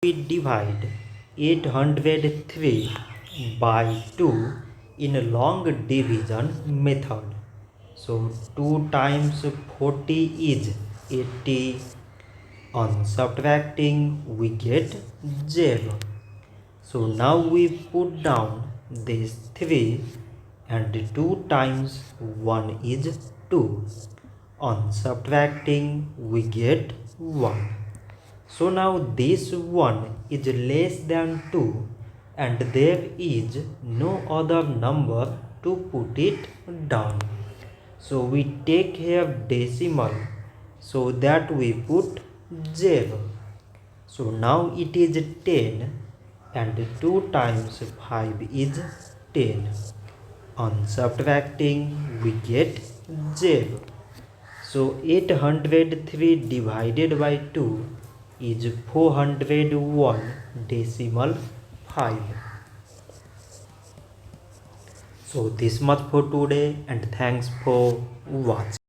we divide 803 by 2 in a long division method. So 2 times 40 is 80. On subtracting we get 0. So now we put down these 3 and 2 times 1 is 2. On subtracting we get 1. So now this 1 is less than 2 and there is no other number to put it down. So we take here decimal so that we put 0. So now it is 10 and 2 times 5 is 10. On subtracting we get 0. So 803 divided by 2 is 401 decimal 5. So this much for today and thanks for watching.